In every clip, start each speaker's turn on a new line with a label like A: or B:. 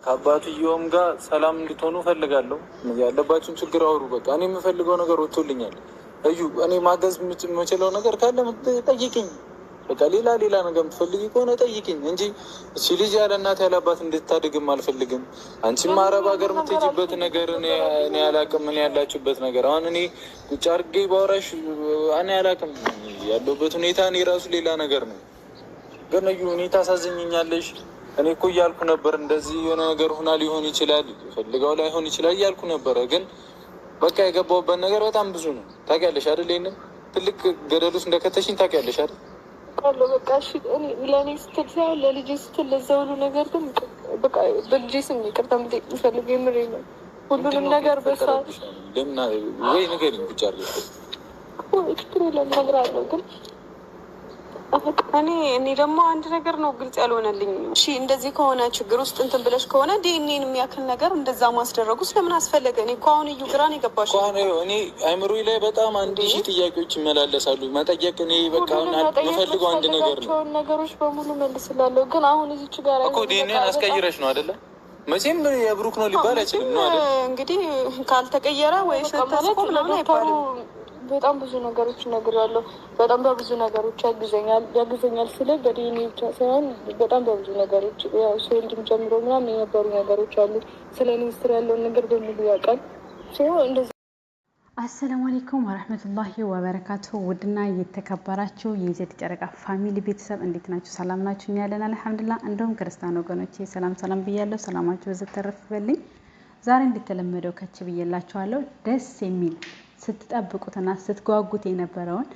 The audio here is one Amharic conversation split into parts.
A: ከአባትየውም ጋር ሰላም እንድትሆኑ ፈልጋለሁ። ያለባችሁን ችግር አውሩ። በቃ እኔ የምፈልገው ነገር ወጥቶልኛል። እዩ እኔ ማገዝ የምችለው ነገር ካለ ጠይቅኝ። በቃ ሌላ ነገር የምትፈልጊ ከሆነ ጠይቅኝ እንጂ እቺ ልጅ ያለ እናት ያለ አባት እንድታድግም አልፈልግም። አንቺም አረብ ሀገር የምትሄጂበት ነገር እኔ አላቅም። እኔ ያላችሁበት ነገር አሁን እኔ ቁጭ አድርጌ ባወራሽ እኔ አላቅም። ያለሁበት ሁኔታ እኔ ራሱ ሌላ ነገር ነው። ግን እዩ እኔ ታሳዝኝኛለሽ። እኔ እኮ እያልኩ ነበር እንደዚህ የሆነ ነገር ሁና ሊሆን ይችላል፣ ፈልገው ላይሆን ይችላል እያልኩ ነበረ። ግን በቃ የገባሁበት ነገር በጣም ብዙ ነው። ታውቂያለሽ አይደል? ይሄንን ትልቅ ገደል ውስጥ እንደከተሽኝ ታውቂያለሽ አይደል?
B: በቃ እሺ፣ ለእኔ ስትል ሳይሆን ለልጄ ስትል ለዛ ሁሉ ነገር ግን በቃ በልጄ ስም ይቅርታ የምጠይቅ የምፈልገው የምሬ ነው። ሁሉንም ነገር በሰዓት
A: ወይ ንገሪኝ ብቻ አድርገሽ
B: ችግር የለም እነግርሃለሁ። ግን እኔ ደግሞ አንድ ነገር ነው ግልጽ ያልሆነልኝ። እሺ እንደዚህ ከሆነ ችግር ውስጥ እንትን ብለሽ ከሆነ ዲኤንኤን የሚያክል ነገር እንደዛ ማስደረጉ ስለምን አስፈለገ? እኔ እኮ አሁን እዩ ግራን የገባሽ
A: እኔ አይምሮ ላይ በጣም 1000 ጥያቄዎች ይመላለሳሉ። መጠየቅ እኔ በቃ የምፈልገው አንድ ነገር ነው።
B: ነገሮች በሙሉ መልስላለሁ። ግን አሁን እዚች ጋር
A: እኮ ዲኤንኤን አስቀይረሽ ነው አይደለ? መቼም የብሩክ ነው ሊባል አይችልም ነው አይደል?
B: እንግዲህ ካልተቀየረ ወይ ተስፎ ምናምን አይባልም። በጣም ብዙ ነገሮች እነግርሃለሁ። በጣም በብዙ ነገሮች ያግዘኛል ስለ በዲኤንኤ ብቻ ሳይሆን በጣም በብዙ ነገሮች ያው ሴልድም ጀምሮ ምናምን የነበሩ ነገሮች አሉ። ስለ ሚኒስትር ያለውን ነገር በሙሉ ያውቃል።
C: አሰላሙ አለይኩም ወረህመቱላሂ ወበረካቱ። ውድና የተከበራችሁ የዜድ ጨረቃ ፋሚሊ ቤተሰብ እንዴት ናችሁ? ሰላም ናችሁ? እኛ ያለን አልሐምዱሊላህ። እንደውም ክርስቲያን ወገኖቼ ሰላም ብያለሁ። ሰላማችሁ በዘት ተረፍ በልኝ። ዛሬ እንደተለመደው ከች ብዬላችኋለሁ። ደስ የሚል ስትጠብቁትና ስትጓጉት የነበረውን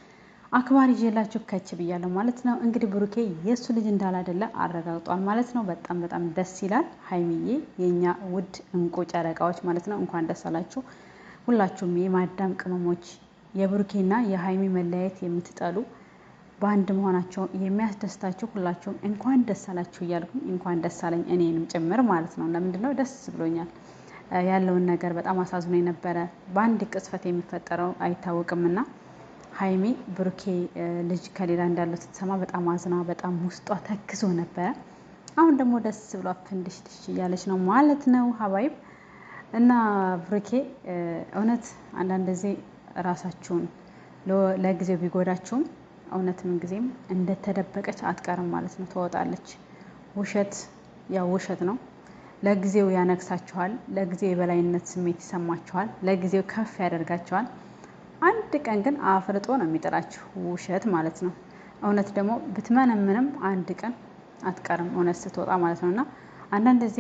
C: አክባር ይዤላችሁ ከች ብያለሁ ማለት ነው። እንግዲህ ብሩኬ የእሱ ልጅ እንዳላደለ አረጋግጧል ማለት ነው። በጣም ደስ ይላል። ሀይሚዬ የኛ ውድ እንቁ ጨረቃዎች ማለት ነው እንኳን ደስ አላችሁ። ሁላችሁም የማዳም ቅመሞች የብሩኬና የሀይሚ መለያየት የምትጠሉ በአንድ መሆናቸው የሚያስደስታችሁ ሁላችሁም እንኳን ደስ አላችሁ እያልኩኝ እንኳን ደስ አለኝ እኔንም ጭምር ማለት ነው። ለምንድነው ደስ ብሎኛል። ያለውን ነገር በጣም አሳዝኖ የነበረ በአንድ ቅጽበት የሚፈጠረው አይታወቅምና ሀይሚ ብሩኬ ልጅ ከሌላ እንዳለው ስትሰማ በጣም አዝና በጣም ውስጧ ተክዞ ነበረ። አሁን ደግሞ ደስ ብሏ ፍንድሽ እያለች ነው ማለት ነው ሀባይብ እና ብሩኬ እውነት አንዳንድ ጊዜ ራሳችሁን ለጊዜው ቢጎዳችሁም እውነት ምን ጊዜም እንደተደበቀች አትቀርም ማለት ነው። ትወጣለች። ውሸት ያው ውሸት ነው። ለጊዜው ያነግሳችኋል፣ ለጊዜው የበላይነት ስሜት ይሰማችኋል፣ ለጊዜው ከፍ ያደርጋችኋል። አንድ ቀን ግን አፍርጦ ነው የሚጥላችሁ ውሸት ማለት ነው። እውነት ደግሞ ብትመነምንም አንድ ቀን አትቀርም እውነት ስትወጣ ማለት ነው። እና አንዳንድ ጊዜ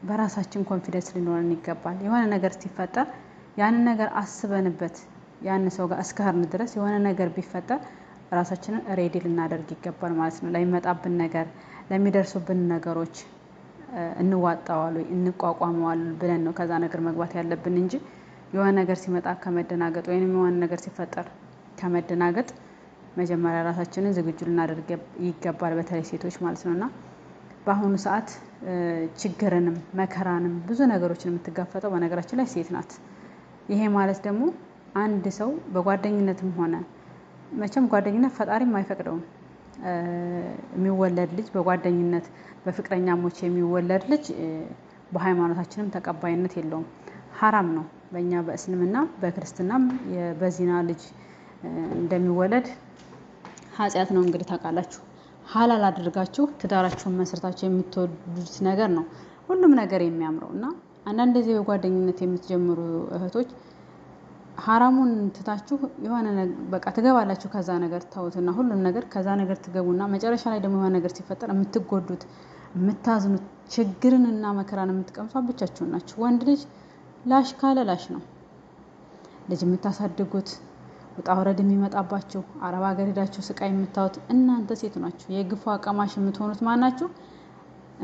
C: በራሳችን ኮንፊደንስ ሊኖረን ይገባል። የሆነ ነገር ሲፈጠር ያንን ነገር አስበንበት ያን ሰው ጋር እስከርን ድረስ የሆነ ነገር ቢፈጠር ራሳችንን ሬዲ ልናደርግ ይገባል ማለት ነው። ለሚመጣብን ነገር ለሚደርሱብን ነገሮች እንዋጣዋሉ እንቋቋመዋሉ ብለን ነው ከዛ ነገር መግባት ያለብን እንጂ የሆነ ነገር ሲመጣ ከመደናገጥ ወይንም የሆነ ነገር ሲፈጠር ከመደናገጥ መጀመሪያ ራሳችንን ዝግጁ ልናደርግ ይገባል። በተለይ ሴቶች ማለት ነውና በአሁኑ ሰዓት ችግርንም መከራንም ብዙ ነገሮችን የምትጋፈጠው በነገራችን ላይ ሴት ናት። ይሄ ማለት ደግሞ አንድ ሰው በጓደኝነትም ሆነ መቼም ጓደኝነት ፈጣሪም አይፈቅደውም። የሚወለድ ልጅ በጓደኝነት በፍቅረኛሞች የሚወለድ ልጅ በሃይማኖታችንም ተቀባይነት የለውም። ሀራም ነው። በእኛ በእስልምና በክርስትናም በዚና ልጅ እንደሚወለድ ኃጢአት ነው። እንግዲህ ታውቃላችሁ። ሀላል አድርጋችሁ ትዳራችሁን መስርታችሁ የምትወዱት ነገር ነው ሁሉም ነገር የሚያምረው እና አንዳንድ ጊዜ በጓደኝነት የምትጀምሩ እህቶች ሀራሙን ትታችሁ የሆነ በቃ ትገባላችሁ። ከዛ ነገር ታውትና ሁሉም ነገር ከዛ ነገር ትገቡና መጨረሻ ላይ ደግሞ የሆነ ነገር ሲፈጠር የምትጎዱት የምታዝኑት ችግርንና መከራን የምትቀምሷ ብቻችሁን ናችሁ። ወንድ ልጅ ላሽ ካለ ላሽ ነው። ልጅ የምታሳድጉት ውጣ ውረድ የሚመጣባችሁ አረብ ሀገር ሄዳችሁ ስቃይ የምታዩት እናንተ ሴት ናችሁ። የግፉ አቀማሽ የምትሆኑት ማናችሁ?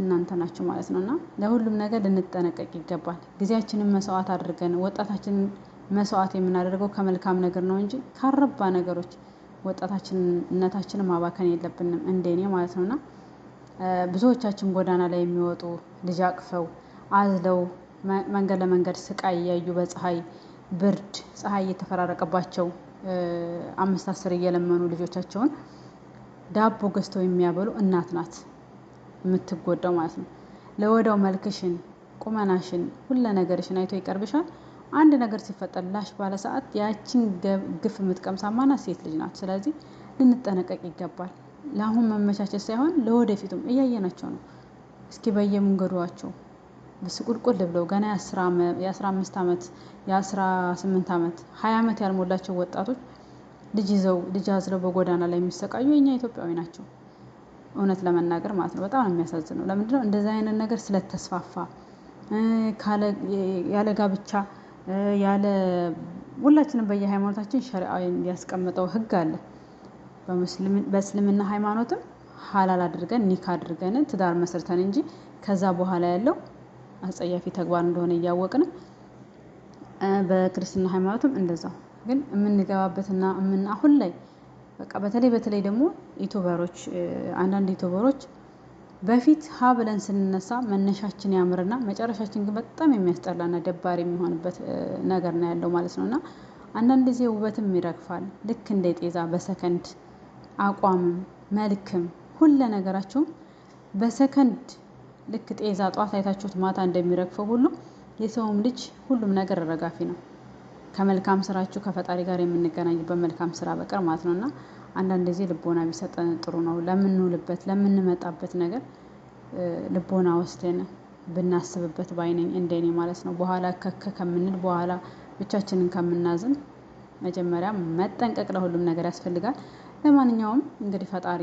C: እናንተ ናችሁ ማለት ነውና ለሁሉም ነገር ልንጠነቀቅ ይገባል። ጊዜያችንን መስዋዕት አድርገን ወጣታችንን መስዋዕት የምናደርገው ከመልካም ነገር ነው እንጂ ካረባ ነገሮች ወጣታችንነታችንን ማባከን የለብንም እንደኔ ማለት ነውና ብዙዎቻችን ጎዳና ላይ የሚወጡ ልጅ አቅፈው አዝለው መንገድ ለመንገድ ስቃይ እያዩ በፀሐይ ብርድ ፀሐይ እየተፈራረቀባቸው 5-10 እየለመኑ ልጆቻቸውን ዳቦ ገዝተው የሚያበሉ እናት ናት የምትጎዳው ማለት ነው። ለወዳው መልክሽን፣ ቁመናሽን፣ ሁሉ ነገርሽን አይቶ ይቀርብሻል። አንድ ነገር ሲፈጠር ላሽ ባለ ሰዓት ያችን ግፍ የምትቀምሳ ማናት? ሴት ልጅ ናት። ስለዚህ ልንጠነቀቅ ይገባል። ለአሁን መመቻቸት ሳይሆን ለወደፊቱም እያየናቸው ነው። እስኪ በየመንገዷቸው ብስቁልቁል ብለው ገና የ15 ዓመት የ18 ዓመት 20 ዓመት ያልሞላቸው ወጣቶች ልጅ ይዘው ልጅ አዝለው በጎዳና ላይ የሚሰቃዩ የኛ ኢትዮጵያዊ ናቸው። እውነት ለመናገር ማለት ነው። በጣም የሚያሳዝነው ለምንድነው እንደዚህ አይነት ነገር ስለተስፋፋ ያለ ጋብቻ ያለ ሁላችንም በየሃይማኖታችን ሸሪዓዊ ያስቀመጠው ህግ አለ። በእስልምና ሃይማኖትም ሐላል አድርገን ኒካ አድርገን ትዳር መስርተን እንጂ ከዛ በኋላ ያለው አጸያፊ ተግባር እንደሆነ እያወቅን በክርስትና ሃይማኖትም እንደዛው ግን የምንገባበትና አሁን ላይ በቃ በተለይ ደግሞ ዩቲዩበሮች አንዳንድ ዩቲዩበሮች በፊት ሀ ብለን ስንነሳ መነሻችን ያምርና መጨረሻችን ግን በጣም የሚያስጠላና ደባሪ የሚሆንበት ነገር ነው ያለው ማለት ነውና አንዳንድ ጊዜ ውበትም ይረግፋል። ልክ እንደ ጤዛ በሰከንድ አቋምም መልክም ሁሉ ነገራቸው በሰከንድ ልክ ጤዛ ጧት አይታችሁት ማታ እንደሚረግፈው ሁሉ የሰውም ልጅ ሁሉም ነገር ረጋፊ ነው። ከመልካም ስራችሁ ከፈጣሪ ጋር የምንገናኝበት መልካም ስራ በቀር ማለት ነውና አንዳንድ ጊዜ ልቦና ቢሰጠን ጥሩ ነው። ለምንውልበት ለምንመጣበት ነገር ልቦና ወስደን ብናስብበት ባይነኝ እንደኔ ማለት ነው። በኋላ ከምንል በኋላ ብቻችንን ከምናዝን መጀመሪያ መጠንቀቅ ለሁሉም ነገር ያስፈልጋል። ለማንኛውም እንግዲህ ፈጣሪ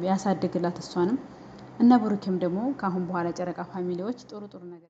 C: ያሳድግላት እሷንም እነ ብሩኬም ደግሞ ከአሁን በኋላ ጨረቃ ፋሚሊዎች ጥሩ ነገር